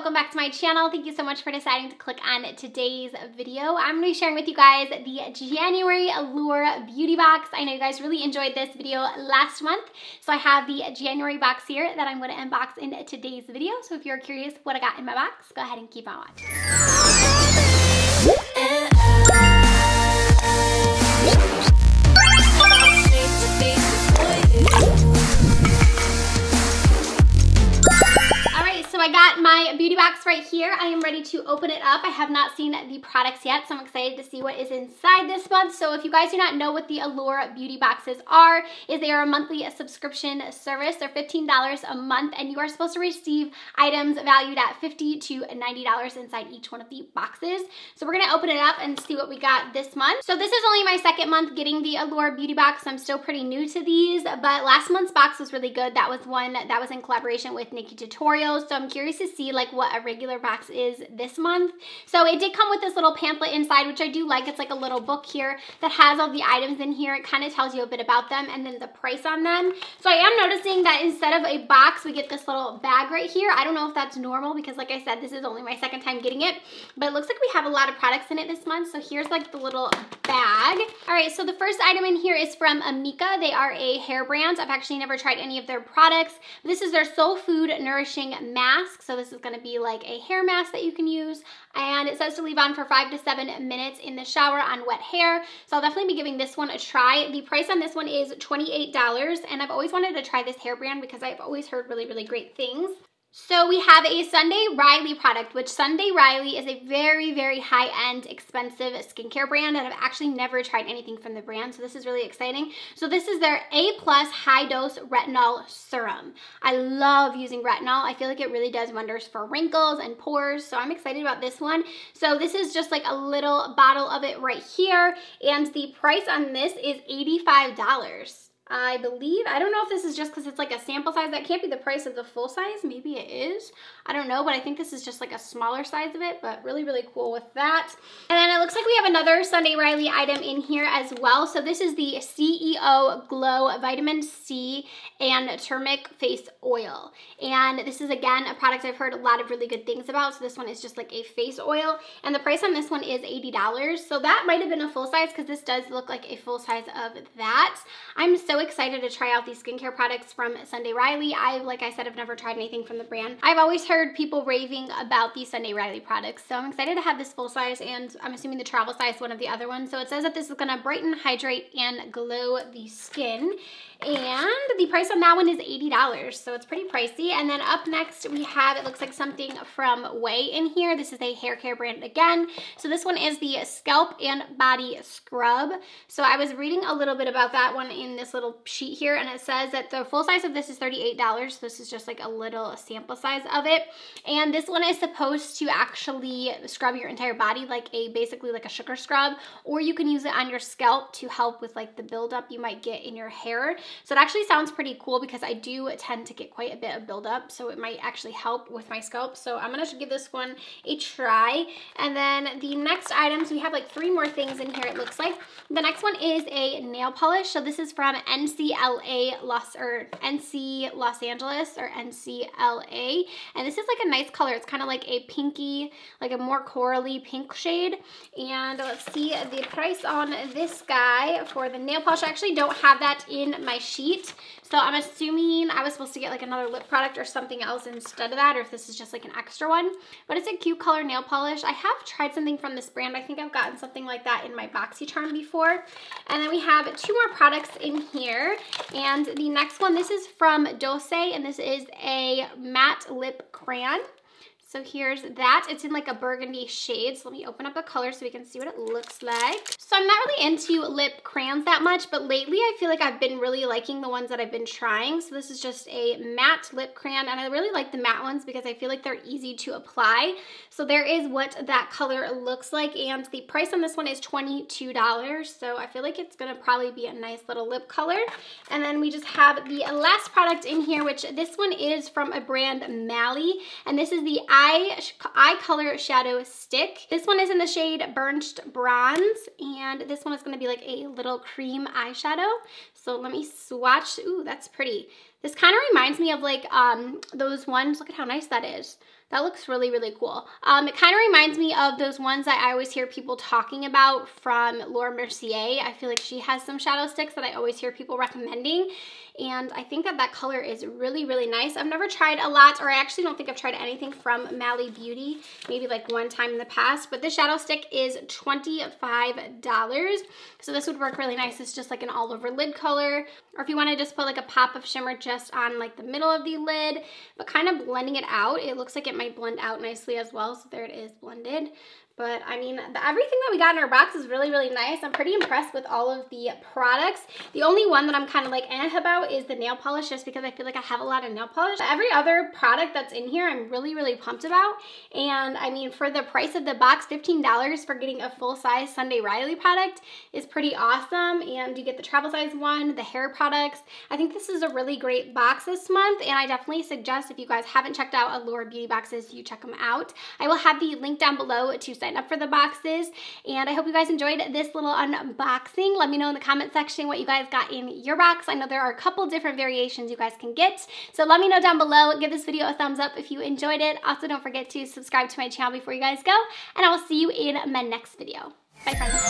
welcome back to my channel. Thank you so much for deciding to click on today's video. I'm going to be sharing with you guys the January Allure Beauty Box. I know you guys really enjoyed this video last month, so I have the January box here that I'm going to unbox in today's video. So if you're curious what I got in my box, go ahead and keep on watching. So I got my beauty box right here. I am ready to open it up. I have not seen the products yet, so I'm excited to see what is inside this month. So if you guys do not know what the Allure Beauty Boxes are, they are a monthly subscription service. They're $15 a month, and you are supposed to receive items valued at $50 to $90 inside each one of the boxes. So we're gonna open it up and see what we got this month. So this is only my second month getting the Allure Beauty Box. I'm still pretty new to these, but last month's box was really good. That was one that was in collaboration with Nikki Tutorials. So I'm curious to see like what a regular box is this month. So it did come with this little pamphlet inside, which I do like. It's like a little book here that has all the items in here. It kind of tells you a bit about them and then the price on them. So I am noticing that instead of a box, we get this little bag right here. I don't know if that's normal because like I said, this is only my second time getting it, but it looks like we have a lot of products in it this month. So here's like the little bag. All right, so the first item in here is from Amika. They are a hair brand. I've actually never tried any of their products. This is their Soul Food Nourishing Mask. So this is going to be like a hair mask that you can use, and it says to leave on for 5 to 7 minutes in the shower on wet hair. So I'll definitely be giving this one a try. The price on this one is $28, and I've always wanted to try this hair brand because I've always heard really, really great things. So we have a Sundae Riley product, which Sundae Riley is a very, very high-end, expensive skincare brand, and I've actually never tried anything from the brand, so this is really exciting. So this is their A+ high-dose retinol serum. I love using retinol. I feel like it really does wonders for wrinkles and pores, so I'm excited about this one. So this is just like a little bottle of it right here, and the price on this is $85. I believe. I don't know if this is just because it's like a sample size. That can't be the price of the full size. Maybe it is. I don't know, but I think this is just like a smaller size of it, but really, really cool with that. And then it looks like we have another Sundae Riley item in here as well. So this is the CEO Glow Vitamin C and Thermic Face Oil. And this is, again, a product I've heard a lot of really good things about. So this one is just like a face oil. And the price on this one is $80. So that might have been a full size because this does look like a full size of that. I'm so excited to try out these skincare products from Sundae Riley. Like I said, I've never tried anything from the brand. I've always heard people raving about these Sundae Riley products, so I'm excited to have this full size, and I'm assuming the travel size one of the other ones. So it says that this is gonna brighten, hydrate, and glow the skin. And the price on that one is $80, so it's pretty pricey. And then up next we have, it looks like something from Way in here. This is a hair care brand again. So this one is the Scalp and Body Scrub. So I was reading a little bit about that one in this little sheet here, and it says that the full size of this is $38. So this is just like a little sample size of it. And this one is supposed to actually scrub your entire body, like basically like a sugar scrub, or you can use it on your scalp to help with like the buildup you might get in your hair. So it actually sounds pretty cool because I do tend to get quite a bit of buildup, so it might actually help with my scalp. So I'm gonna give this one a try. And then the next items, we have like 3 more things in here it looks like. The next one is a nail polish. So this is from NC Los Angeles, or NCLA. And this is like a nice color. It's kind of like a pinky, like a more corally pink shade. And let's see the price on this guy for the nail polish. I actually don't have that in my sheet, so I'm assuming I was supposed to get like another lip product or something else instead of that, or if this is just like an extra one. But it's a cute color nail polish. I have tried something from this brand. I think I've gotten something like that in my BoxyCharm before. And then we have 2 more products in here, and the next one, this is from Dose, and this is a matte lip crayon. So here's that. It's in like a burgundy shade. So let me open up a color so we can see what it looks like. So I'm not really into lip crayons that much, but lately I feel like I've been really liking the ones that I've been trying. So this is just a matte lip crayon, and I really like the matte ones because I feel like they're easy to apply. So there is what that color looks like, and the price on this one is $22. So I feel like it's gonna probably be a nice little lip color. And then we just have the last product in here, which this one is from a brand Mally, and this is the eye color shadow stick. This one is in the shade Burnished Bronze, and this one is going to be like a little cream eyeshadow. So let me swatch. Ooh, that's pretty. This kind of reminds me of like those ones. Look at how nice that is. That looks really, really cool. It kind of reminds me of those ones that I always hear people talking about from Laura Mercier. I feel like she has some shadow sticks that I always hear people recommending. And I think that that color is really, really nice. I've never tried a lot, or I actually don't think I've tried anything from Mally Beauty, maybe like one time in the past. But this shadow stick is $25. So this would work really nice. It's just like an all over lid color. Or if you want to just put like a pop of shimmer just on like the middle of the lid, but kind of blending it out, it looks like it might blend out nicely as well. So there it is blended. But I mean, everything that we got in our box is really, really nice. I'm pretty impressed with all of the products. The only one that I'm kind of like about is the nail polish, just because I feel like I have a lot of nail polish. Every other product that's in here, I'm really, really pumped about. And I mean, for the price of the box, $15 for getting a full-size Sundae Riley product is pretty awesome. And you get the travel size one, the hair products. I think this is a really great box this month, and I definitely suggest if you guys haven't checked out Allure Beauty Boxes, you check them out. I will have the link down below to sign up for the boxes, and I hope you guys enjoyed this little unboxing. Let me know in the comment section what you guys got in your box. I know there are a couple different variations you guys can get, so let me know down below. Give this video a thumbs up if you enjoyed it. Also, don't forget to subscribe to my channel before you guys go, and I will see you in my next video. Bye, friends.